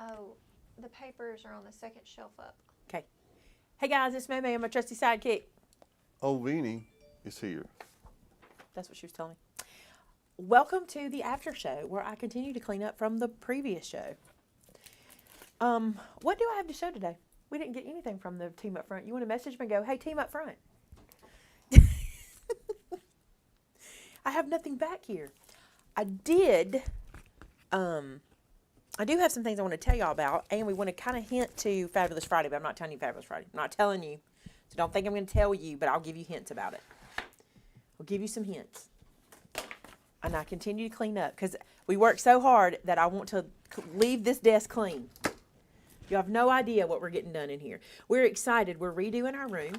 Oh, the papers are on the second shelf up. Okay. Hey guys, it's Maymay. I'm my trusty sidekick. Oh, Veenie is here. That's what she was telling me. Welcome to the after show where I continue to clean up from the previous show. What do I have to show today? We didn't get anything from the team up front. You want to message me and go, hey, team up front. I have nothing back here. I do have some things I want to tell y'all about, and we want to kind of hint to Fabulous Friday, but I'm not telling you Fabulous Friday. I'm not telling you, so don't think I'm going to tell you, but I'll give you hints about it. I'll give you some hints. And I continue to clean up, because we work so hard that I want to leave this desk clean. You have no idea what we're getting done in here. We're excited. We're redoing our room,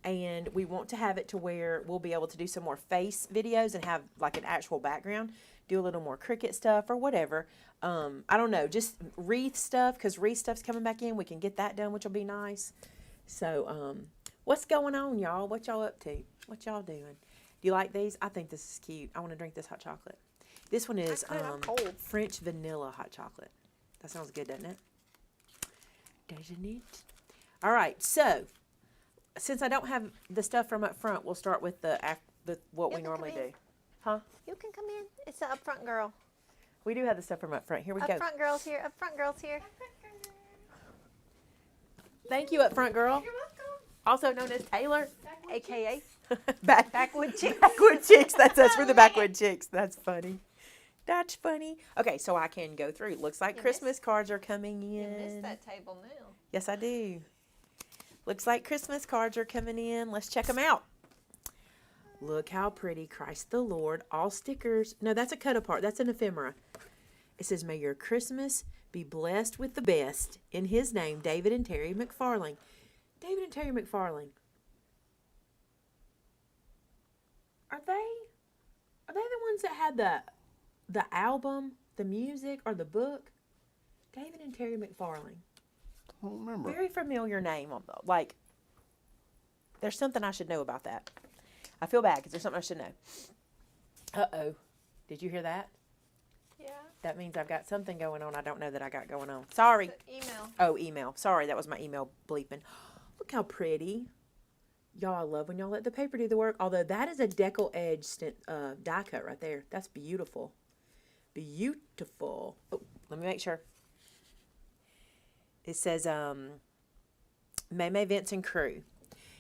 and we want to have it to where we'll be able to do some more face videos and have like an actual background. Do a little more Cricut stuff or whatever. I don't know, just wreath stuff, because wreath stuff's coming back in. We can get that done, which will be nice. So, what's going on, y'all? What y'all up to? What y'all doing? Do you like these? I think this is cute. I want to drink this hot chocolate. This one is French vanilla hot chocolate. That sounds good, doesn't it? Doesn't it? All right, so since I don't have the stuff from up front, we'll start with what we normally do. Huh? You can come in. It's the up front girl. We do have the stuff from up front. Here we go. Up front girl's here. Up front girl's here. Thank you, up front girl. You're welcome. Also known as Taylor. AKA Backwood Chicks. Backwood Chicks. That's us. We're the Backwood Chicks. That's funny. That's funny. Okay, so I can go through. Looks like Christmas cards are coming in. You missed that table now. Yes, I do. Looks like Christmas cards are coming in. Let's check them out. Look how pretty. Christ the Lord. All stickers. No, that's a cut apart. That's an ephemera. It says, may your Christmas be blessed with the best. In his name, David and Terry McFarlane. David and Terry McFarlane. Are they the ones that had the album, the music, or the book? David and Terry McFarlane. I don't remember. Very familiar name. Like, there's something I should know about that. I feel bad because there's something I should know. Uh-oh. Did you hear that? Yeah. That means I've got something going on I don't know that I got going on. Sorry. The email. Oh, email. Sorry, that was my email bleeping. Look how pretty. Y'all, I love when y'all let the paper do the work. Although that is a decal edge die cut right there. That's beautiful. Beautiful. Oh, let me make sure. It says, Maymay, Vince, and crew.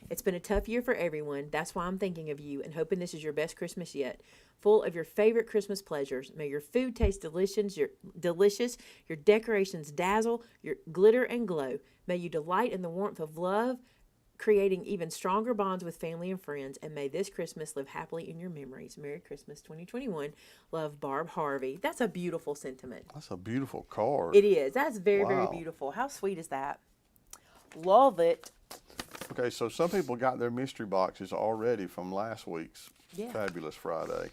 It's been a tough year for everyone. That's why I'm thinking of you and hoping this is your best Christmas yet. Full of your favorite Christmas pleasures. May your food taste delicious, your decorations dazzle, your glitter and glow. May you delight in the warmth of love, creating even stronger bonds with family and friends. And may this Christmas live happily in your memories. Merry Christmas 2021. Love, Barb Harvey. That's a beautiful sentiment. That's a beautiful card. It is. That's very, very beautiful. How sweet is that? Love it. Okay, so some people got their mystery boxes already from last week's Fabulous Friday.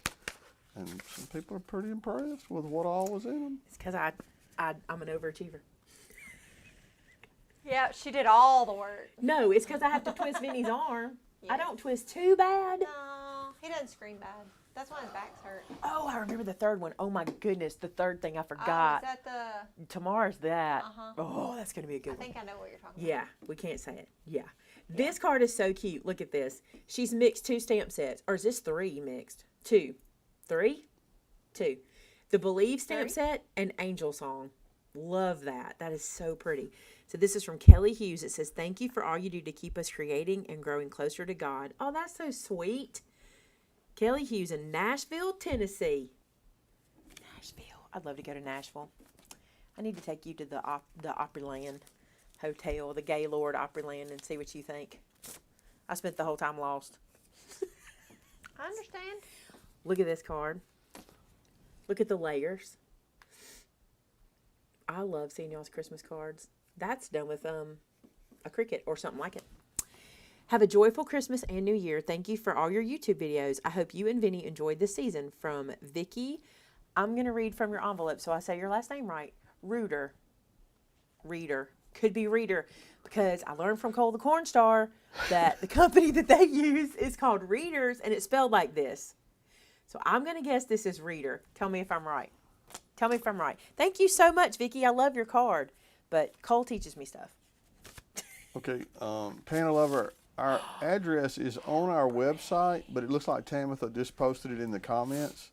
And some people are pretty impressed with what all was in them. It's because I'm an overachiever. Yeah, she did all the work. No, it's because I have to twist Vinny's arm. Yeah. I don't twist too bad. No, he doesn't scream bad. That's why his back's hurt. Oh, I remember the third one. Oh, my goodness. The third thing I Oh, forgot. is that the... Tomorrow's that. Uh-huh. Oh, that's going to be a good I one. think I know what you're talking Yeah, we can't say it. Yeah. This card is so cute. Look at this. She's mixed 2 stamp sets. Or is this 3 mixed? 2. 3? 2. The Believe stamp set and Angel Song. Love that. That is so pretty. So this is from Kelly Hughes. It says, thank you for all you do to keep us creating and growing closer to God. Oh, that's so sweet. Kelly Hughes in Nashville, Tennessee. Nashville. I'd love to go to Nashville. I need to take you to the Opryland Hotel, the Gaylord Opryland, and see what you think. I spent the whole time lost. I understand. Look at this card. Look at the layers. I love seeing y'all's Christmas cards. That's done with a Cricut or something like it. Have a joyful Christmas and New Year. Thank you for all your YouTube videos. I hope you and Vinny enjoyed this season. From Vicky. I'm going to read from your envelope so I say your last name right. Reader. Could be Reader, because I learned from Cole the Corn Star that the company that they use is called Readers, and it's spelled like this. So I'm going to guess this is Reader. Tell me if I'm right. Tell me if I'm right. Thank you so much, Vicky. I love your card. But Cole teaches me stuff. Okay, Panda Lover, our address is on our website, but it looks like Tamitha just posted it in the comments.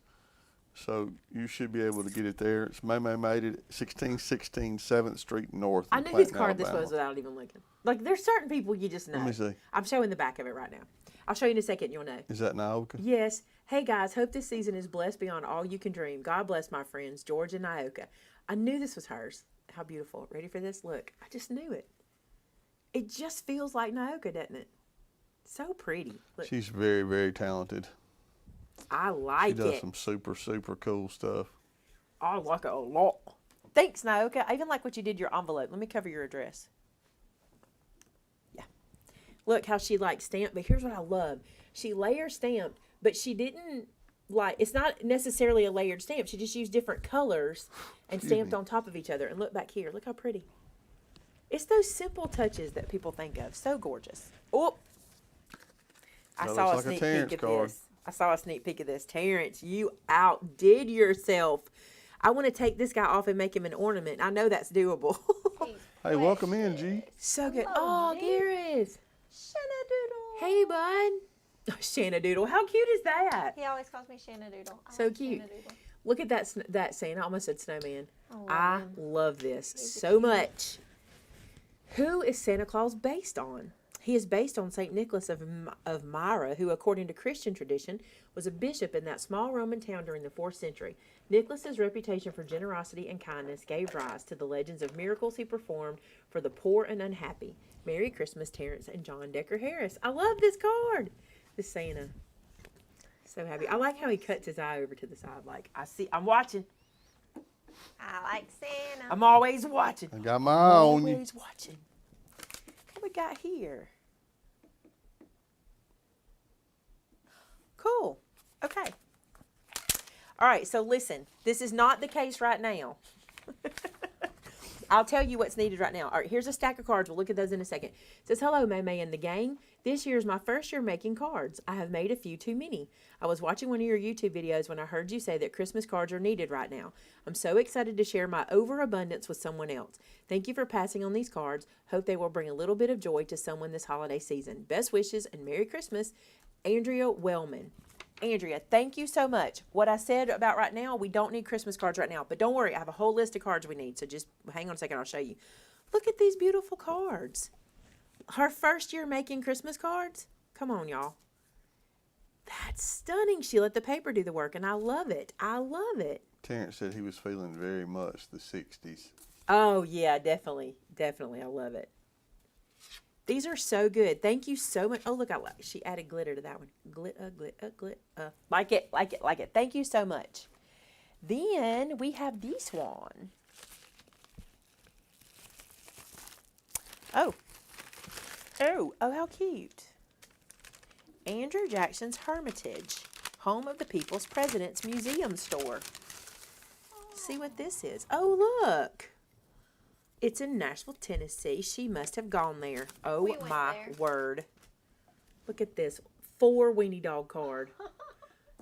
So you should be able to get it there. It's Maymay Made It, 1616 7th Street North. I in knew Clanton, whose card this Alabama. was without even looking. Like, there's certain people you just know. Let me see. I'm showing the back of it right now. I'll show you in a second. You'll know. Is that Nioka? Yes. Hey, guys. Hope this season is blessed beyond all you can dream. God bless my friends, George and Nioka. I knew this was hers. How beautiful. Ready for this? Look. I just knew it. It just feels like Nioka, doesn't it? So pretty. Look. She's very, very talented. I like She does it. some super, super cool stuff. I like it a lot. Thanks, Nioka. I even like what you did your envelope. Let me cover your address. Yeah. Look how she like stamped. But here's what I love. She layer stamped, but she didn't like, it's not necessarily a layered stamp. She just used different colors and stamped on top of each other. And look back here. Look how pretty. It's those simple touches that people think of. So gorgeous. Oh, I That saw a looks like a sneak Terrence peek of card. this. I saw a sneak peek of this. Terrence, you outdid yourself. I want to take this guy off and make him an ornament. I know that's doable. Hey, welcome in, G. So good. Hello, Oh, G. Garrus. Shanadoodle. Hey, bud. Shanadoodle. How cute is that? He always calls me Shanadoodle. I So like cute. Shanadoodle. Look at that scene. I almost said snowman. I I love him. love this He's a so cutie. much. Who is Santa Claus based on? He is based on St. Nicholas of Myra, who, according to Christian tradition, was a bishop in that small Roman town during the 4th century. Nicholas's reputation for generosity and kindness gave rise to the legends of miracles he performed for the poor and unhappy. Merry Christmas, Terrence and John Decker Harris. I love this card. This Santa. So happy. I like how he cuts his eye over to the side. Like, I'm watching. I like Santa. I'm always watching. I got my eye on you. Always watching. What we got here? Cool. Okay. All right, so listen. This is not the case right now. I'll tell you what's needed right now. All right, here's a stack of cards. We'll look at those in a second. It says, hello, Maymay and the gang. This year is my first year making cards. I have made a few too many. I was watching one of your YouTube videos when I heard you say that Christmas cards are needed right now. I'm so excited to share my overabundance with someone else. Thank you for passing on these cards. Hope they will bring a little bit of joy to someone this holiday season. Best wishes and Merry Christmas, Andrea Wellman. Andrea, thank you so much. What I said about right now, we don't need Christmas cards right now. But don't worry, I have a whole list of cards we need. So just hang on a second, I'll show you. Look at these beautiful cards. Her first year making Christmas cards? Come on, y'all. That's stunning. She let the paper do the work, and I love it. I love it. Terrence said he was feeling very much the 60s. Oh, yeah, definitely. Definitely. I love it. These are so good. Thank you so much. Oh, look, she added glitter to that one. Glitter. Like it, like it, like it. Thank you so much. Then we have this one. Oh, how cute. Andrew Jackson's Hermitage, home of the People's President's Museum store. See what this is. Oh, look. It's in Nashville, Tennessee. She must have gone there. Oh, We went my there. word. Look at this. 4 weenie dog card.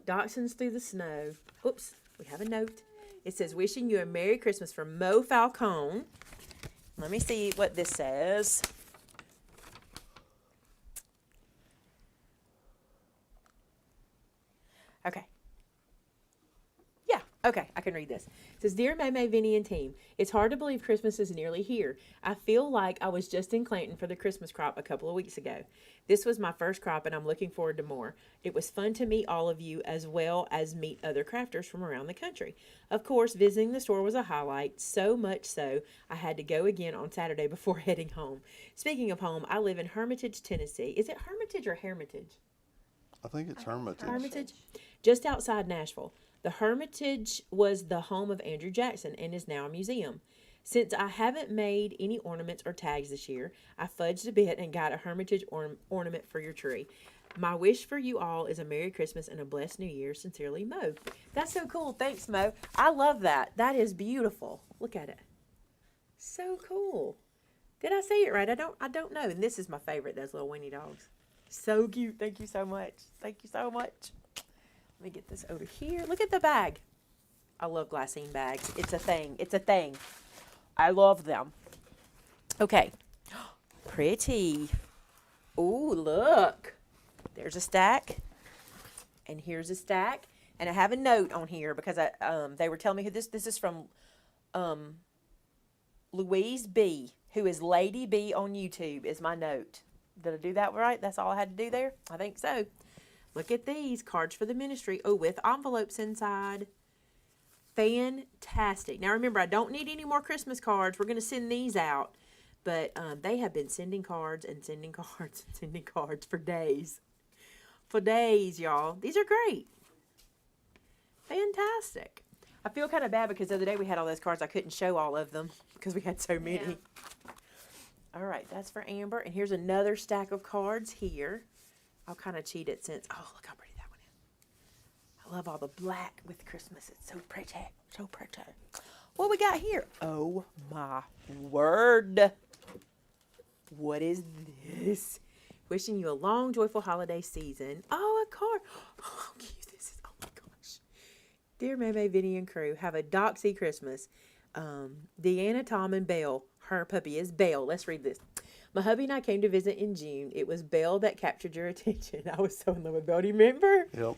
Dachshunds through the snow. Oops, we have a note. It says, wishing you a Merry Christmas from Mo Falcone. Let me see what this says. Okay. Yeah, okay, I can read this. It says, Dear Maymay, Vinny, and team, it's hard to believe Christmas is nearly here. I feel like I was just in Clanton for the Christmas crop a couple of weeks ago. This was my first crop, and I'm looking forward to more. It was fun to meet all of you as well as meet other crafters from around the country. Of course, visiting the store was a highlight, so much so I had to go again on Saturday before heading home. Speaking of home, I live in Hermitage, Tennessee. Is it Hermitage or Hermitage? I think it's Hermitage. Hermitage, just outside Nashville. The Hermitage was the home of Andrew Jackson and is now a museum. Since I haven't made any ornaments or tags this year, I fudged a bit and got a Hermitage ornament for your tree. My wish for you all is a Merry Christmas and a blessed New Year. Sincerely, Mo. That's so cool. Thanks, Mo. I love that. That is beautiful. Look at it. So cool. Did I say it right? I don't know. And this is my favorite, those little weenie dogs. So cute. Thank you so much. Thank you so much. Let me get this over here. Look at the bag. I love glassine bags. It's a thing. It's a thing. I love them. Okay. Pretty. Ooh, look. There's a stack. And here's a stack. And I have a note on here because they were telling me who this is from Louise B, who is Lady B on YouTube, is my note. Did I do that right? That's all I had to do there? I think so. Look at these. Cards for the ministry. Oh, with envelopes inside. Fantastic. Now, remember, I don't need any more Christmas cards. We're going to send these out. But they have been sending cards and sending cards and sending cards for days. For days, y'all. These are great. Fantastic. I feel kind of bad because the other day we had all those cards. I couldn't show all of them because we had so many. Yeah. All right, that's for Amber. And here's another stack of cards here. I'll kind of cheat it since, oh, look how pretty that one is. I love all the black with Christmas. It's so pretty. So pretty. What we got here? Oh, my word. What is this? Wishing you a long, joyful holiday season. Oh, a card. Oh, how cute this is. Oh, my gosh. Dear Maymay, Vinny, and crew, have a doxy Christmas. Deanna, Tom, and Belle. Her puppy is Belle. Let's read this. My hubby and I came to visit in June. It was Belle that captured your attention. I was so in love with Belle. Do you remember? Yep.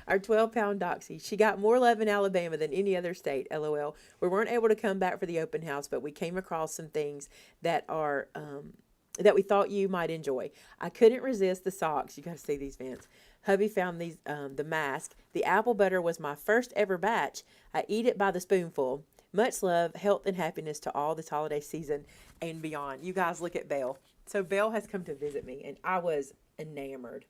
Our 12-pound doxy. She got more love in Alabama than any other state, LOL. We weren't able to come back for the open house, but we came across some things that are that we thought you might enjoy. I couldn't resist the socks. You got to see these, Vince. Hubby found these, the mask. The apple butter was my first ever batch. I eat it by the spoonful. Much love, health, and happiness to all this holiday season and beyond. You guys, look at Belle. So Belle has come to visit me, and I was enamored.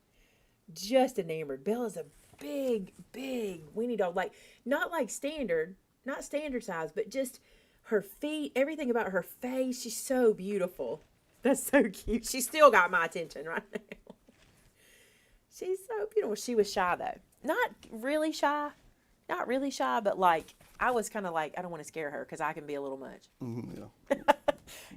Just enamored. Belle is a big, big weenie dog. Like, not like standard, not standard size, but just her feet, everything about her face. She's so beautiful. That's so cute. She still got my attention right now. She's so beautiful. She was shy, though. Not really shy. Not really shy, but like, I was kind of like, I don't want to scare her because I can be a little much. Yeah.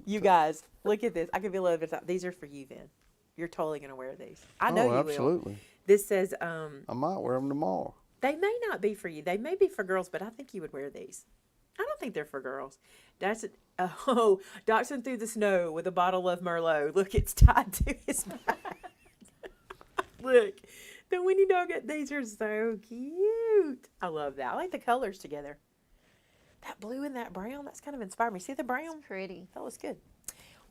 You guys, look at this. I can be a little bit. These are for you, Vin. You're totally going to wear these. I know you absolutely. will. This says, I might wear them tomorrow. they may not be for you. They may be for girls, but I think you would wear these. I don't think they're for girls. That's Dachshund through the snow with a bottle of Merlot. Look, it's tied to his back. Look, the Winnie Dog. These are so cute. I love that. I like the colors together. That blue and that brown, that's kind of inspired me. See the brown? It's pretty. That looks good.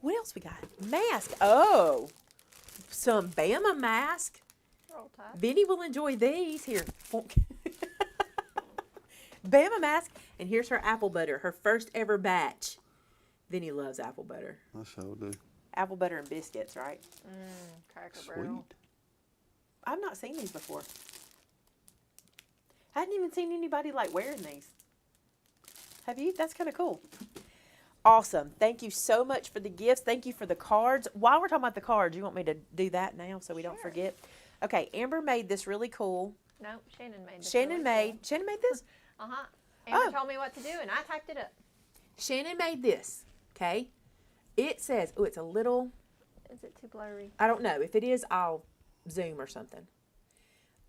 What else we got? Mask. Oh, some Bama mask. Roll Tide. Benny will enjoy these. Here. Bama mask. And here's her apple butter. Her first ever batch. Vinny loves apple butter. I so do. Apple butter and biscuits, right? Cracker Sweet. Barrel. I've not seen these before. I hadn't even seen anybody like wearing these. Have you? That's kind of cool. Awesome. Thank you so much for the gifts. Thank you for the cards. While we're talking about the cards, you want me to do that now so we don't Sure. forget? Okay, Amber made this really cool. No, Shannon made this. Shannon made this? Uh-huh. Amber Oh. told me what to do, and I typed it up. Shannon made this, okay? It says, oh, it's a little, Is it too blurry? I don't know. If it is, I'll zoom or something.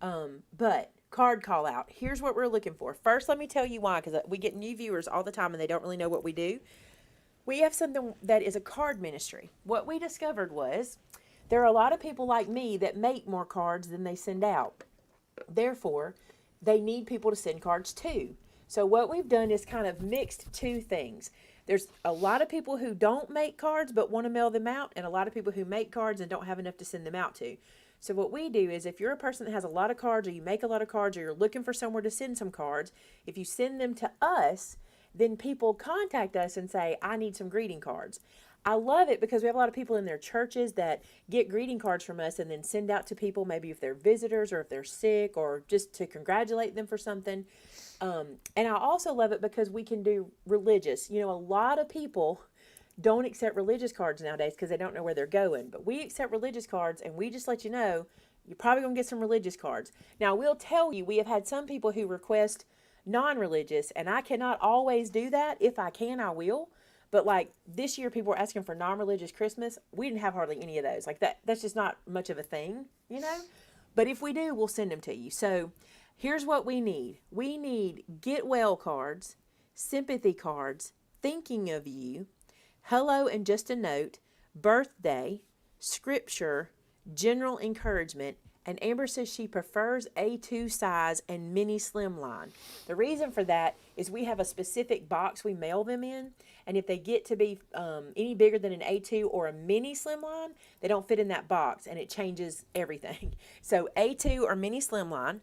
But card call out. Here's what we're looking for. First, let me tell you why, because we get new viewers all the time and they don't really know what we do. We have something that is a card ministry. What we discovered was there are a lot of people like me that make more cards than they send out. Therefore, they need people to send cards to. So what we've done is kind of mixed two things. There's a lot of people who don't make cards but want to mail them out, and a lot of people who make cards and don't have enough to send them out to. So what we do is if you're a person that has a lot of cards, or you make a lot of cards, or you're looking for somewhere to send some cards, if you send them to us, then people contact us and say, I need some greeting cards. I love it because we have a lot of people in their churches that get greeting cards from us and then send out to people, maybe if they're visitors or if they're sick or just to congratulate them for something. And I also love it because we can do religious. You know, a lot of people don't accept religious cards nowadays because they don't know where they're going. But we accept religious cards, and we just let you know you're probably going to get some religious cards. Now, we'll tell you, we have had some people who request non-religious, and I cannot always do that. If I can, I will. But like this year, people were asking for non-religious Christmas. We didn't have hardly any of those. Like that's just not much of a thing, you know. But if we do, we'll send them to you. So Here's what we need. We need get well cards, sympathy cards, thinking of you, hello and just a note, birthday, scripture, general encouragement, and Amber says she prefers A2 size and mini slimline. The reason for that is we have a specific box we mail them in, and if they get to be any bigger than an A2 or a mini slimline, they don't fit in that box, and it changes everything. So A2 or mini slimline,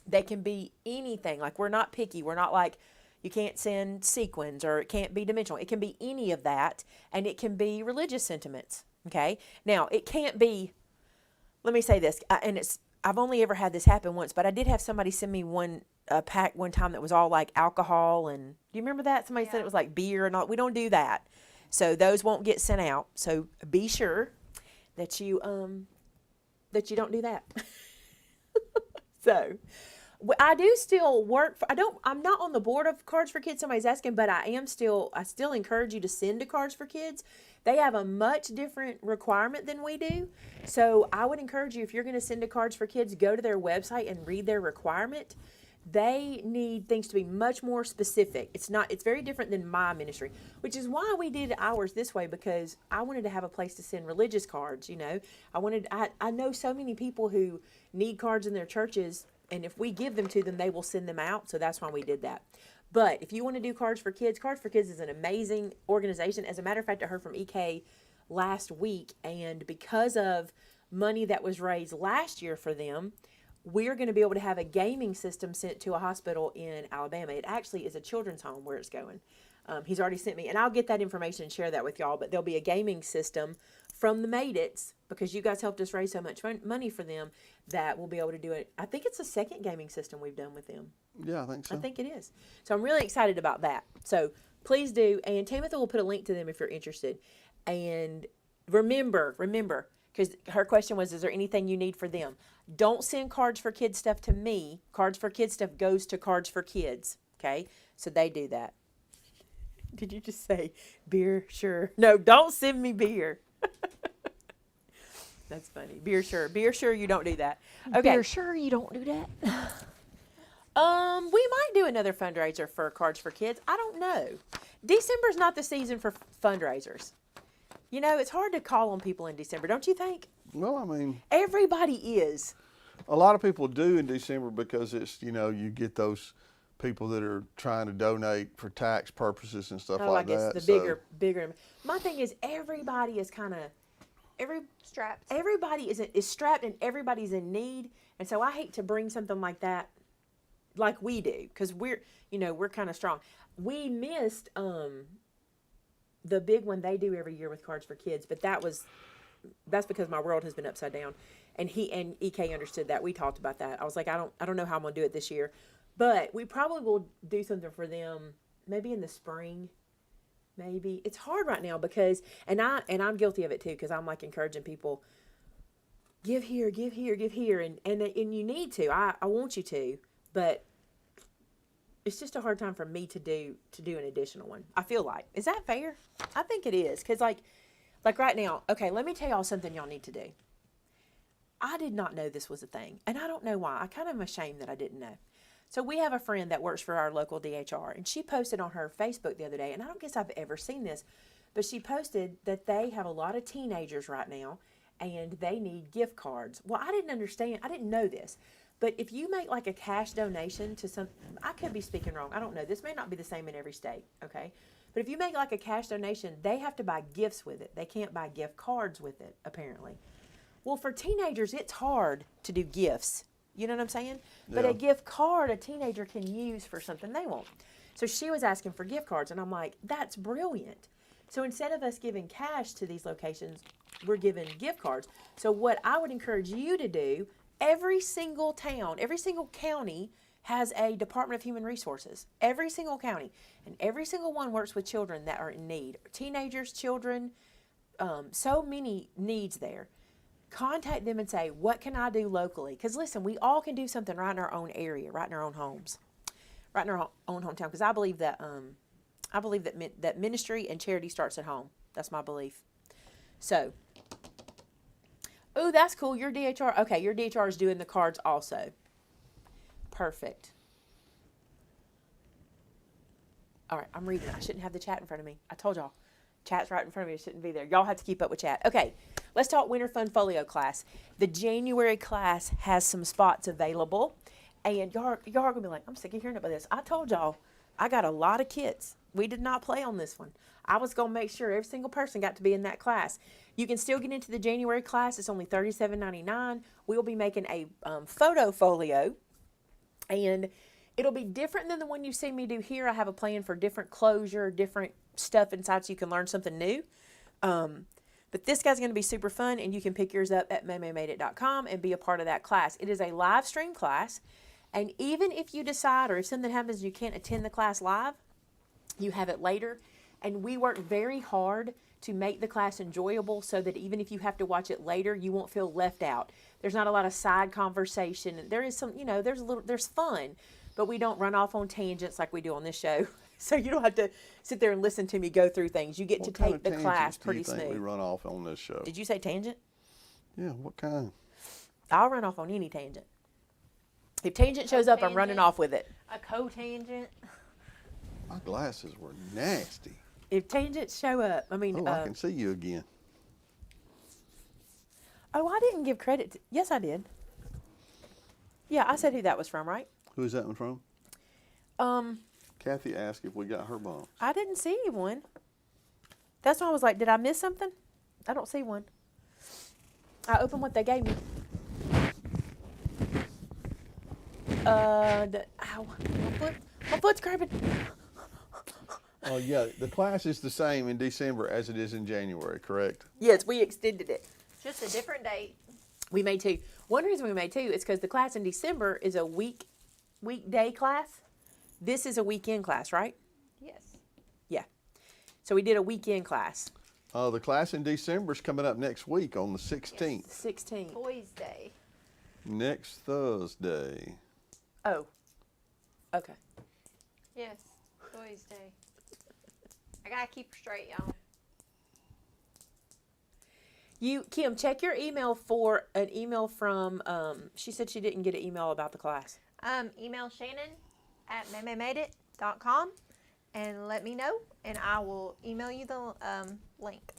they can be anything. Like, we're not picky. We're not like, you can't send sequins or it can't be dimensional. It can be any of that, and it can be religious sentiments. Okay? Now, it can't be, let me say this, I've only ever had this happen once, but I did have somebody send me a pack one time that was all like alcohol, and do you remember that? Somebody said it was like beer and all. We don't do that. So those won't get sent out. So be sure that you don't do that. So I do still work for, I'm not on the board of Cards for Kids. Somebody's asking, but I still encourage you to send to Cards for Kids. They have a much different requirement than we do. So I would encourage you, if you're going to send to Cards for Kids, go to their website and read their requirement. They need things to be much more specific. It's very different than my ministry, which is why we did ours this way, because I wanted to have a place to send religious cards, you know. I know so many people who need cards in their churches, and if we give them to them, they will send them out. So that's why we did that. But if you want to do Cards for Kids is an amazing organization. As a matter of fact, I heard from EK last week, and because of money that was raised last year for them, we're going to be able to have a gaming system sent to a hospital in Alabama. It actually is a children's home where it's going. He's already sent me, and I'll get that information and share that with y'all, but there'll be a gaming system from the Made It's, because you guys helped us raise so much money for them, that we'll be able to do it. I think it's the second gaming system we've done with them. Yeah, I think so. I think it is. So I'm really excited about that. So please do. And Tamitha will put a link to them if you're interested. And remember, because her question was, is there anything you need for them? Don't send Cards for Kids stuff to me. Cards for Kids stuff goes to Cards for Kids. Okay? So they do that. Did you just say beer? Sure. No, don't send me beer. That's funny. Beer, sure. Beer, sure, you don't do that. Okay. You're sure you don't do that? We might do another fundraiser for Cards for Kids. I don't know. December's not the season for fundraisers. You know, it's hard to call on people in December, don't you think? Well, I mean, Everybody is. a lot of people do in December because it's, you know, you get those people that are trying to donate for tax purposes and stuff like I guess that. the bigger. My thing is, everybody is kind of Strapped. everybody is strapped, and everybody's in need, and so I hate to bring something like that, like we do, because we're kind of strong. We missed the big one they do every year with Cards for Kids, but that's because my world has been upside down, and he and EK understood that. We talked about that. I was like, I don't know how I'm gonna do it this year, but we probably will do something for them maybe in the spring. Maybe it's hard right now because, and I'm guilty of it too, because I'm like encouraging people, give here, and you need to. I want you to, but it's just a hard time for me to do an additional one. I feel like, is that fair? I think it is, because like right now, okay, let me tell y'all something y'all need to do. I did not know this was a thing, and I don't know why. I kind of am ashamed that I didn't know. So we have a friend that works for our local DHR, and she posted on her Facebook the other day, and I don't guess I've ever seen this, but she posted that they have a lot of teenagers right now, and they need gift cards. Well, I didn't know this, but if you make like a cash donation to some, I could be speaking wrong, I don't know, this may not be the same in every state, okay? But if you make like a cash donation, they have to buy gifts with it. They can't buy gift cards with it, apparently. Well, for teenagers, it's hard to do gifts. You know what I'm saying? But Yeah. a gift card a teenager can use for something they want. So she was asking for gift cards, and I'm like, that's brilliant. So instead of us giving cash to these locations, we're giving gift cards. So what I would encourage you to do, every single town, every single county has a Department of Human Resources. Every single county. And every single one works with children that are in need. Teenagers, children, so many needs there. Contact them and say, what can I do locally? Because listen, we all can do something right in our own area, right in our own homes, right in our own hometown. Because I believe that that ministry and charity starts at home. That's my belief. So, oh, that's cool. Your DHR, okay, your DHR is doing the cards also. Perfect. All right, I'm reading. I shouldn't have the chat in front of me. I told y'all. Chat's right in front of me. It shouldn't be there. Y'all have to keep up with chat. Okay, let's talk Winter Fun Folio class. The January class has some spots available. And y'all are going to be like, I'm sick of hearing about this. I told y'all, I got a lot of kits. We did not play on this one. I was going to make sure every single person got to be in that class. You can still get into the January class. It's only $37.99. We'll be making a photo folio. And it'll be different than the one you see me do here. I have a plan for different closure, different stuff inside so you can learn something new. But this guy's going to be super fun, and you can pick yours up at MaymayMadeIt.com and be a part of that class. It is a live stream class. And even if you decide, or if something happens you can't attend the class live, you have it later. And we work very hard to make the class enjoyable so that even if you have to watch it later, you won't feel left out. There's not a lot of side conversation. There is some, there's fun, but we don't run off on tangents like we do on this show. So you don't have to sit there and listen to me go through things. You get to take the class pretty smooth. We run off on this show. Did you say tangent? Yeah, what kind? I'll run off on any tangent. If tangent shows up, I'm running off with it. A cotangent. My glasses were nasty. If tangents show up, I mean. Oh, I can see you again. Oh, I didn't give credit to. Yes, I did. Yeah, I said who that was from, right? Who's that one from? Kathy asked if we got her bumps. I didn't see one. That's why I was like, did I miss something? I don't see one. I opened what they gave me. Ow, my foot's cramping. Oh, yeah, the class is the same in December as it is in January, correct? Yes, we extended it. Just a different date. We made two. One reason we made two is because the class in December is a weekday class. This is a weekend class, right? Yes. Yeah. So we did a weekend class. The class in December is coming up next week on the 16th. 16th. Boys' Day. Next Thursday. Oh. Okay. Yes. Boys' Day. I gotta keep her straight, y'all. Kim, check your email for an email from, she said she didn't get an email about the class. Email Shannon at MaymayMadeIt.com and let me know, and I will email you the link.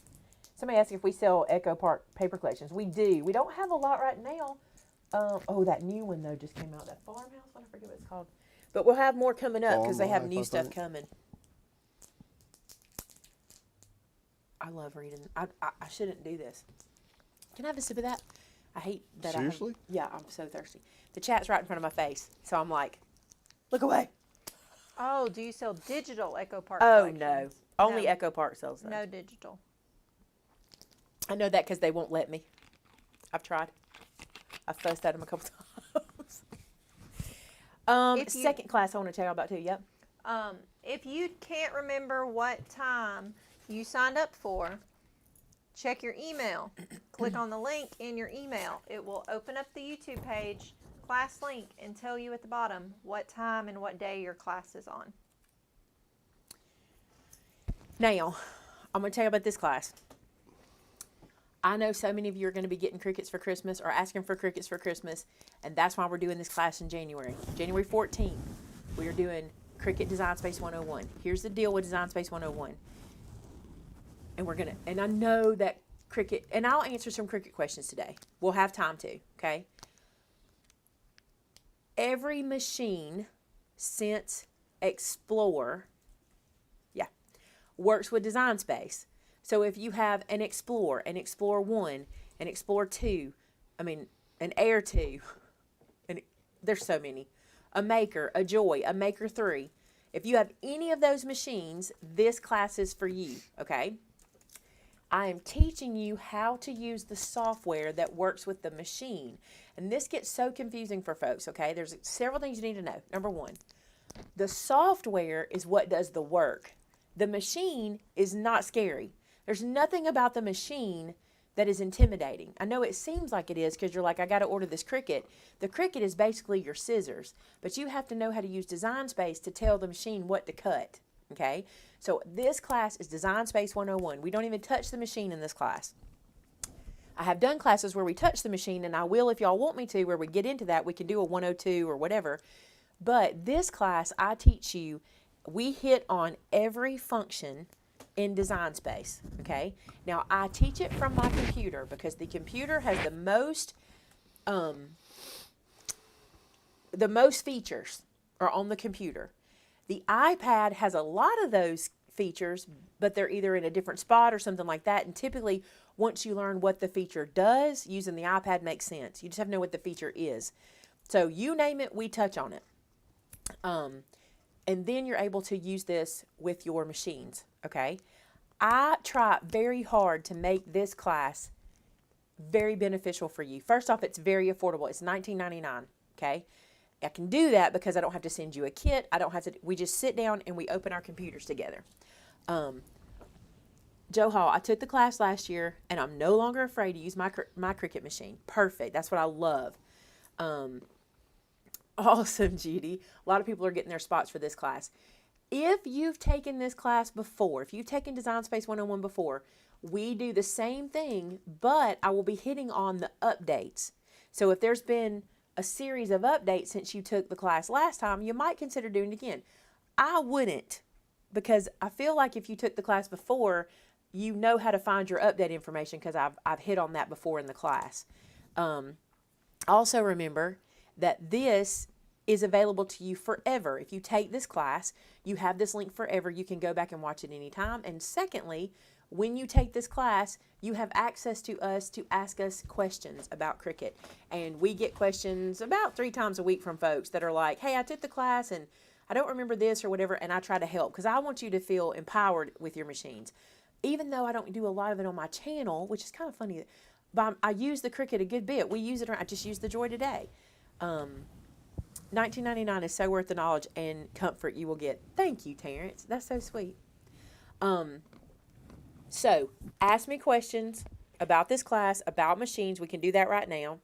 Somebody asked if we sell Echo Park paper collections. We do. We don't have a lot right now. That new one, though, just came out. That farmhouse one, I forget what it's called. But we'll have more coming up because they have new stuff coming. I love reading. I shouldn't do this. Can I have a sip of that? I hate that. Seriously? Yeah, I'm so thirsty. The chat's right in front of my face, so I'm like, look away. Oh, do you sell digital Echo Park Oh, collections? no. Only No. Echo Park sells those. No digital. I know that because they won't let me. I've tried. I've fussed at them a couple times. Second class I want to tell you about too. Yep. If you can't remember what time you signed up for, check your email. Click on the link in your email. It will open up the YouTube page, class link, and tell you at the bottom what time and what day your class is on. Now, I'm going to tell you about this class. I know so many of you are going to be getting crickets for Christmas or asking for crickets for Christmas, and that's why we're doing this class in January. January 14th, we are doing Cricket Design Space 101. Here's the deal with Design Space 101. And I know that cricket, and I'll answer some cricket questions today. We'll have time to, okay? Every machine since Explore, works with Design Space. So if you have an Explore 1, an Explore 2, an Air 2, and there's so many, a Maker, a Joy, a Maker 3. If you have any of those machines, this class is for you, okay? I am teaching you how to use the software that works with the machine. And this gets so confusing for folks, okay? There's several things you need to know. Number one, the software is what does the work. The machine is not scary. There's nothing about the machine that is intimidating. I know it seems like it is because you're like, I got to order this Cricut. The Cricut is basically your scissors, but you have to know how to use Design Space to tell the machine what to cut, okay? So this class is Design Space 101. We don't even touch the machine in this class. I have done classes where we touch the machine, and I will if y'all want me to, where we get into that. We can do a 102 or whatever. But this class, I teach you, we hit on every function in Design Space, okay? Now, I teach it from my computer because the computer has the most features are on the computer. The iPad has a lot of those features, but they're either in a different spot or something like that. And typically, once you learn what the feature does, using the iPad makes sense. You just have to know what the feature is. So you name it, we touch on it. And then you're able to use this with your machines, okay? I try very hard to make this class very beneficial for you. First off, it's very affordable. It's $19.99, okay? I can do that because I don't have to send you a kit. I don't have to, we just sit down and we open our computers together. Joe Hall, I took the class last year and I'm no longer afraid to use my Cricut machine. Perfect. That's what I love. Awesome, Judy. A lot of people are getting their spots for this class. If you've taken this class before, if you've taken Design Space 101 before, we do the same thing, but I will be hitting on the updates. So if there's been a series of updates since you took the class last time, you might consider doing it again. I wouldn't, because I feel like if you took the class before, you know how to find your update information because I've hit on that before in the class. Also remember that this is available to you forever. If you take this class, you have this link forever. You can go back and watch it anytime. And secondly, when you take this class, you have access to us to ask us questions about Cricut. And we get questions about 3 times a week from folks that are like, hey, I took the class and I don't remember this or whatever, and I try to help because I want you to feel empowered with your machines. Even though I don't do a lot of it on my channel, which is kind of funny, but I use the Cricut a good bit. We use it, I just use the Joy today. $19.99 is so worth the knowledge and comfort you will get. Thank you, Terrence. That's so sweet. So, ask me questions about this class, about machines. We can do that right now.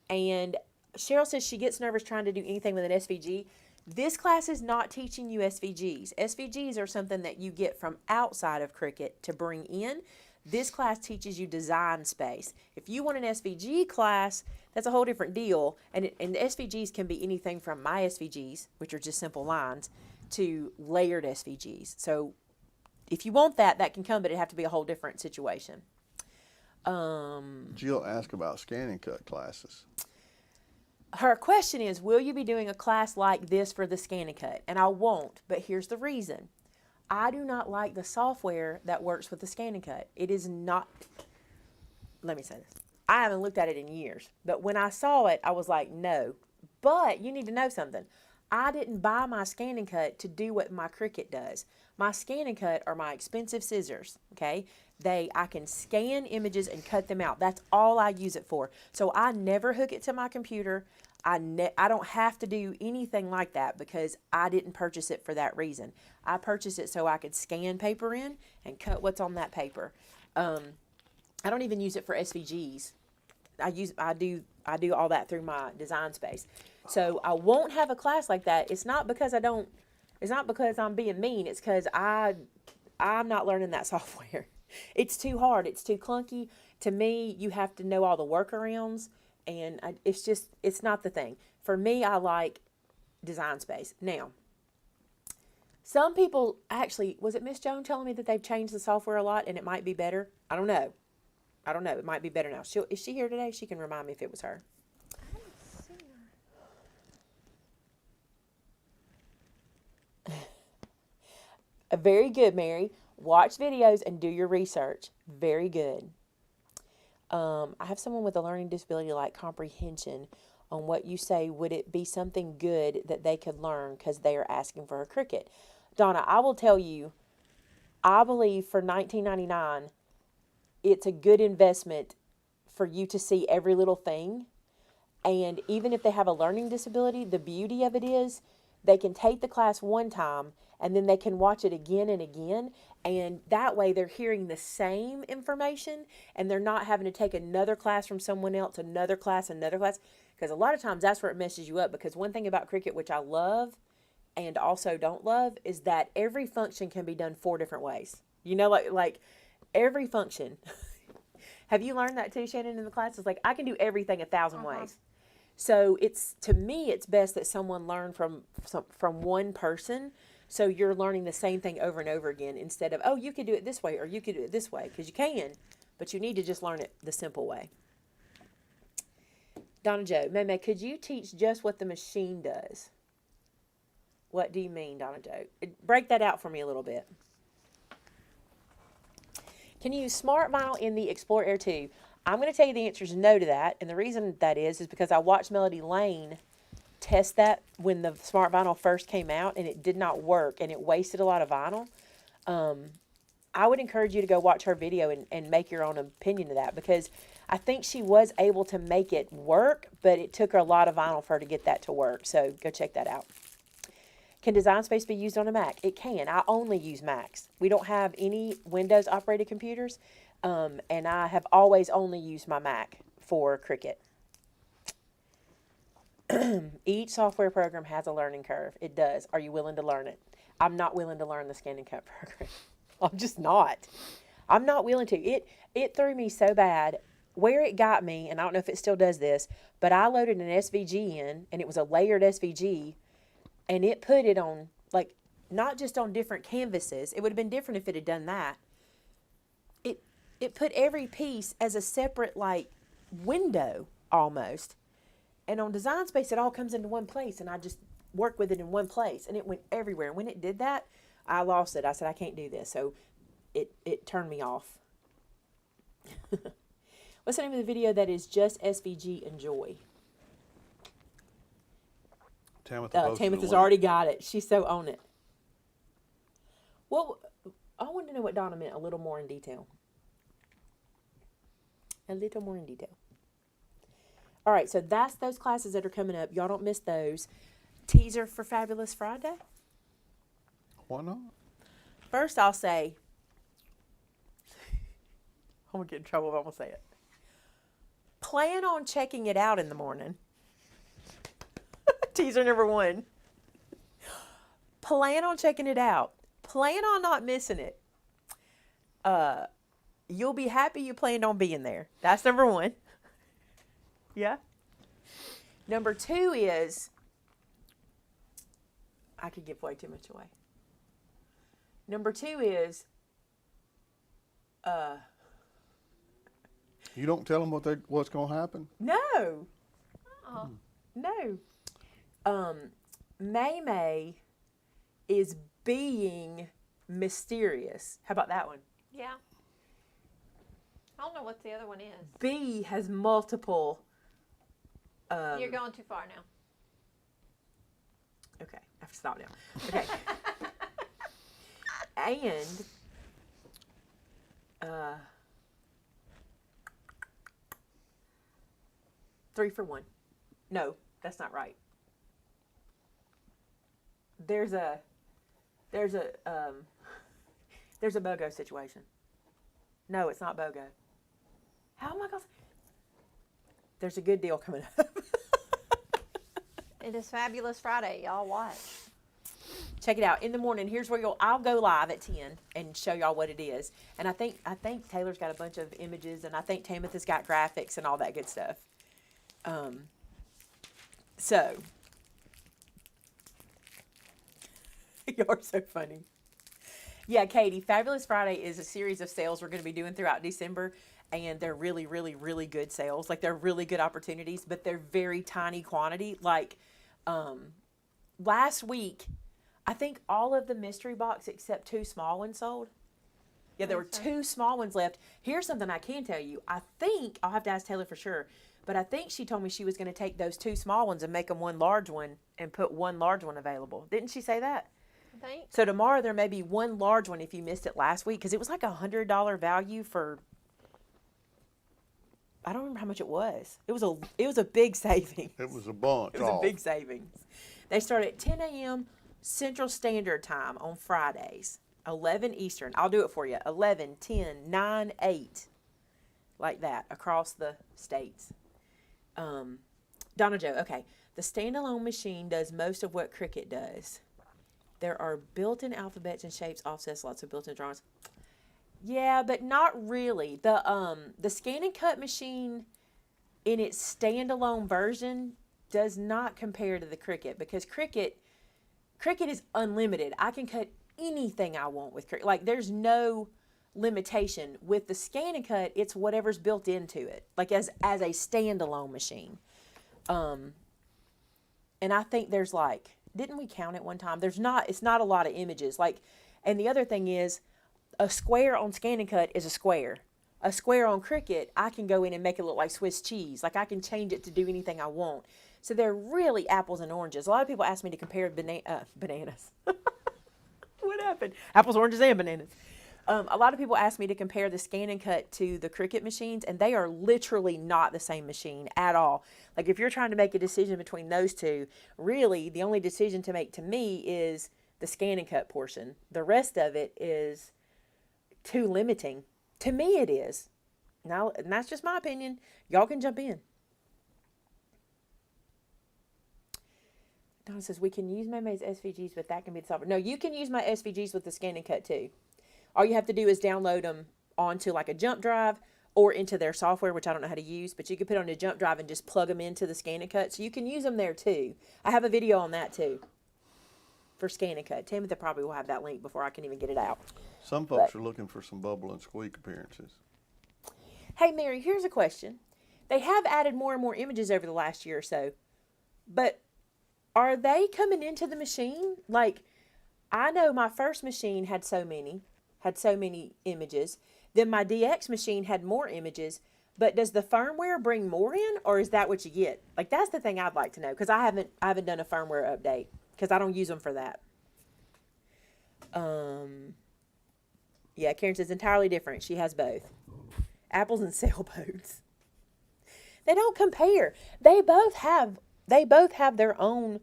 And Cheryl says she gets nervous trying to do anything with an SVG. This class is not teaching you SVGs. SVGs are something that you get from outside of Cricut to bring in. This class teaches you Design Space. If you want an SVG class, that's a whole different deal. And the SVGs can be anything from my SVGs, which are just simple lines, to layered SVGs. So if you want that, that can come, but it'd have to be a whole different situation. Jill asked about scan and cut classes. Her question is, will you be doing a class like this for the Scan and Cut? And I won't, but here's the reason. I do not like the software that works with the Scan and Cut. It is not, let me say this. I haven't looked at it in years, but when I saw it, I was like, no. But you need to know something. I didn't buy my Scan and Cut to do what my Cricut does. My Scan and Cut are my expensive scissors, okay? I can scan images and cut them out. That's all I use it for. So I never hook it to my computer. I don't have to do anything like that because I didn't purchase it for that reason. I purchased it so I could scan paper in and cut what's on that paper. I don't even use it for SVGs. I do all that through my Design Space. So I won't have a class like that. It's not because I'm being mean. It's because I'm not learning that software. It's too hard. It's too clunky. To me, you have to know all the workarounds, and it's not the thing. For me, I like Design Space. Now, some people actually, was it Miss Joan telling me that they've changed the software a lot and it might be better? I don't know. It might be better now. Is she here today? She can remind me if it was her. Very good, Mary. Watch videos and do your research. Very good. I have someone with a learning disability like comprehension on what you say. Would it be something good that they could learn because they are asking for a Cricut? Donna, I will tell you, I believe for $19.99, it's a good investment for you to see every little thing. And even if they have a learning disability, the beauty of it is they can take the class one time and then they can watch it again and again. And that way they're hearing the same information and they're not having to take another class from someone else, another class. Because a lot of times that's where it messes you up. Because one thing about Cricut, which I love and also don't love, is that every function can be done 4 different ways. You know, like every function. Have you learned that too, Shannon, in the class? It's like I can do everything 1,000 ways. So to me, it's best that someone learn from one person. So you're learning the same thing over and over again instead of, oh, you could do it this way or you could do it this way, because you can, but you need to just learn it the simple way. Donna Jo, Maymay, could you teach just what the machine does? What do you mean, Donna Jo? Break that out for me a little bit. Can you use smart vinyl in the Explorer Air 2? I'm going to tell you the answer is no to that. And the reason that is because I watched Melody Lane test that when the smart vinyl first came out, and it did not work, and it wasted a lot of vinyl. I would encourage you to go watch her video and make your own opinion of that, because I think she was able to make it work, but it took her a lot of vinyl for her to get that to work. So go check that out. Can Design Space be used on a Mac? It can. I only use Macs. We don't have any Windows operated computers, and I have always only used my Mac for Cricut. Each software program has a learning curve. It does. Are you willing to learn it? I'm not willing to learn the Scan and Cut program. I'm just not. I'm not willing to. It threw me so bad. Where it got me, and I don't know if it still does this, but I loaded an SVG in, and it was a layered SVG, and it put it on, like, not just on different canvases. It would have been different if it had done that. It put every piece as a separate, like, window, almost. And on Design Space, it all comes into one place, and I just work with it in one place, and it went everywhere. And when it did that, I lost it. I said, I can't do this. So it turned me off. What's the name of the video that is just SVG Enjoy? Tamitha's already got it. She's so on it. Well, I wanted to know what Donna meant a little more in detail. A little more in detail. All right, so that's those classes that are coming up. Y'all don't miss those. Teaser for Fabulous Friday? Why not? First, I'll say, I'm going to get in trouble if I'm going to say it. Plan on checking it out in the morning. Teaser number 1. Plan on checking it out. Plan on not missing it. You'll be happy you planned on being there. That's number 1. Yeah. Number 2 is, I could give way too much away. Number 2 is, you don't tell them what's going to happen? No. No. Maymay is being mysterious. How about that one? Yeah. I don't know what the other one is. B has multiple. You're going too far now. Okay, I have to stop now. Okay. And 3 for 1. No, that's not right. There's a BOGO situation. No, it's not BOGO. How am I going to? There's a good deal coming up. It is Fabulous Friday. Y'all watch. Check it out in the morning. Here's where I'll go live at 10 and show y'all what it is. And I think Taylor's got a bunch of images, and I think Tamitha's got graphics and all that good stuff. So you're so funny. Yeah, Katie, Fabulous Friday is a series of sales we're going to be doing throughout December, and they're really, really, really good sales. Like, they're really good opportunities, but they're very tiny quantity. Like, last week, I think all of the mystery box except 2 small ones sold. Yeah, there were 2 small ones left. Here's something I can tell you. I think, I'll have to ask Taylor for sure, but I think she told me she was going to take those 2 small ones and make them 1 large one and put 1 large one available. Didn't she say that? I think. So tomorrow there may be 1 large one if you missed it last week, because it was like $100 value for, I don't remember how much it was. It was a big savings. It was a bunch. It was a big savings. They start at 10 a.m. Central Standard Time on Fridays, 11 Eastern. I'll do it for you. 11, 10, 9, 8. Like that across the states. Donna Jo, okay. The standalone machine does most of what Cricut does. There are built-in alphabets and shapes, offsets, lots of built-in drawings. Yeah, but not really. The Scan and Cut machine in its standalone version does not compare to the Cricut, because Cricut is unlimited. I can cut anything I want with Cricut. Like, there's no limitation. With the Scan and Cut, it's whatever's built into it, like as a standalone machine. And I think there's like, didn't we count it one time? It's not a lot of images. Like, and the other thing is, a square on Scan and Cut is a square. A square on Cricut, I can go in and make it look like Swiss cheese. Like, I can change it to do anything I want. So they're really apples and oranges. A lot of people ask me to compare bananas. What happened? Apples, oranges, and bananas. A lot of people ask me to compare the Scan and Cut to the Cricut machines, and they are literally not the same machine at all. Like, if you're trying to make a decision between those two, really the only decision to make to me is the Scan and Cut portion. The rest of it is too limiting. To me, it is. Now, and that's just my opinion. Y'all can jump in. Donna says, we can use Maymay's SVGs, but that can be the software. No, you can use my SVGs with the Scan and Cut too. All you have to do is download them onto like a jump drive or into their software, which I don't know how to use, but you can put on a jump drive and just plug them into the Scan and Cut. So you can use them there too. I have a video on that too for Scan and Cut. Timothy probably will have that link before I can even get it out. Some folks are looking for some bubble and squeak appearances. Hey, Mary, here's a question. They have added more and more images over the last year or so, but are they coming into the machine? Like, I know my first machine had so many images. Then my DX machine had more images, but does the firmware bring more in, or is that what you get? Like, that's the thing I'd like to know, because I haven't done a firmware update, because I don't use them for that. Yeah, Karen says entirely different. She has both. Apples and sailboats. They don't compare. They both have their own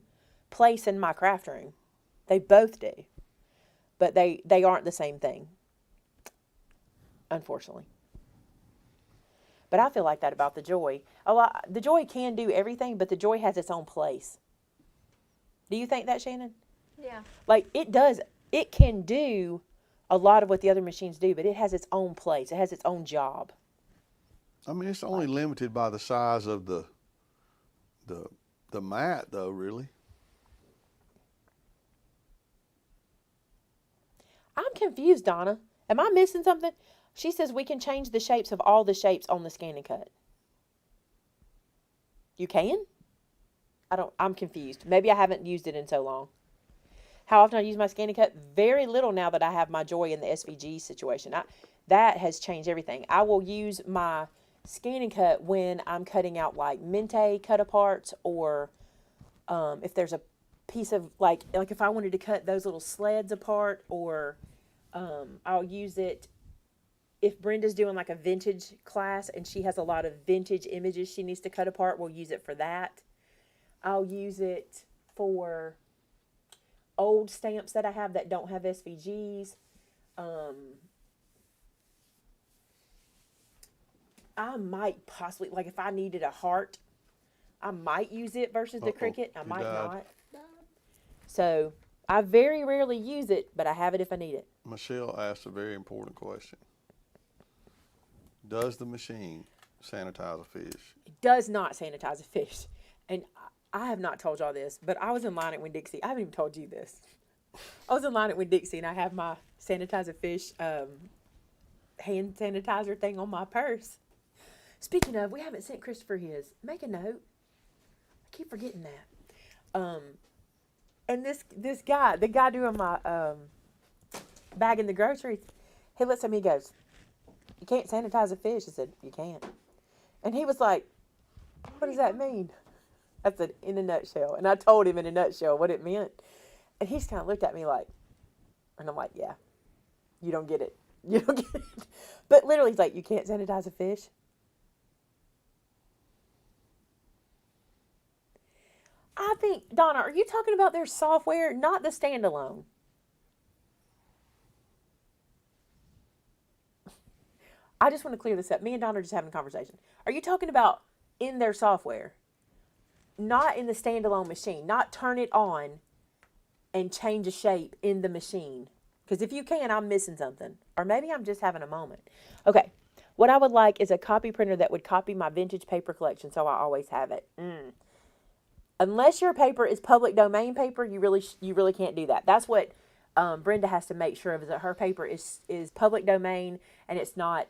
place in my craft room. They both do. But they aren't the same thing, unfortunately. But I feel like that about the Joy. The Joy can do everything, but the Joy has its own place. Do you think that, Shannon? Yeah. Like, it can do a lot of what the other machines do, but it has its own place. It has its own job. I mean, it's only limited by the size of the mat, though, really. I'm confused, Donna. Am I missing something? She says we can change the shapes of all the shapes on the Scan and Cut. You can? I'm confused. Maybe I haven't used it in so long. How often I use my Scan and Cut? Very little now that I have my Joy in the SVG situation. That has changed everything. I will use my Scan and Cut when I'm cutting out like Mente cut aparts, or if there's a piece of like if I wanted to cut those little sleds apart, or I'll use it if Brenda's doing like a vintage class and she has a lot of vintage images she needs to cut apart. We'll use it for that. I'll use it for old stamps that I have that don't have SVGs. I might possibly, like if I needed a heart, I might use it versus the Cricut. I might not. So I very rarely use it, but I have it if I need it. Michelle asked a very important question. Does the machine sanitize a fish? It does not sanitize a fish. And I have not told y'all this, but I was in line at Winn-Dixie. I haven't even told you this. I was in line at Winn-Dixie and I have my sanitize a fish hand sanitizer thing on my purse. Speaking of, we haven't sent Christopher his. Make a note. I keep forgetting that. And this guy, the guy doing my bag in the groceries, he looks at me and goes, "You can't sanitize a fish." I said, "You can't." And he was like, "What does that mean?" I said, "In a nutshell." And I told him in a nutshell what it meant. And he's kind of looked at me like, and I'm like, "Yeah, you don't get it. You don't get it." But literally, he's like, "You can't sanitize a fish." I think, Donna, are you talking about their software, not the standalone? I just want to clear this up. Me and Donna are just having a conversation. Are you talking about in their software? Not in the standalone machine. Not turn it on and change a shape in the machine. Because if you can, I'm missing something. Or maybe I'm just having a moment. Okay. What I would like is a copy printer that would copy my vintage paper collection so I always have it. unless your paper is public domain paper, you really can't do that. That's what Brenda has to make sure of, is that her paper is public domain and it's not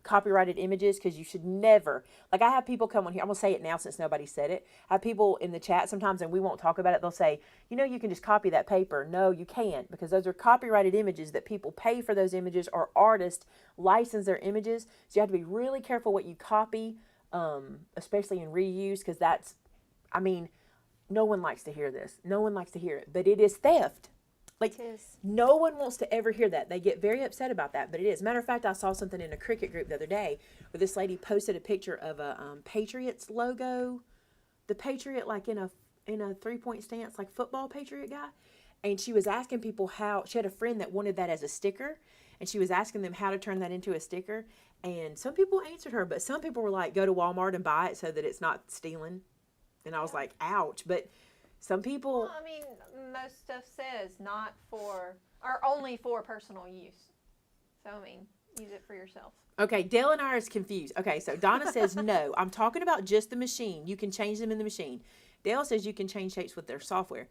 copyrighted images, because you should never, like, I have people come on here, I'm going to say it now since nobody said it. I have people in the chat sometimes, and we won't talk about it, they'll say, you can just copy that paper. No, you can't, because those are copyrighted images that people pay for those images, or artists license their images. So you have to be really careful what you copy, especially in reuse, because that's, no one likes to hear this. No one likes to hear it, but it is theft. Like, no one wants to ever hear that. They get very upset about that, but it is. Matter of fact, I saw something in a cricket group the other day where this lady posted a picture of a Patriots logo, the Patriot, like in a 3-point stance, like football Patriot guy, and she was asking people how. She had a friend that wanted that as a sticker, and she was asking them how to turn that into a sticker. And some people answered her, but some people were like, "Go to Walmart and buy it so that it's not stealing." And I was like, "Ouch!" But some people. Well, most stuff says not for, or only for personal use. So, use it for yourself. Okay, Dale and I are confused. Okay, so Donna says no. I'm talking about just the machine. You can change them in the machine. Dale says you can change shapes with their software.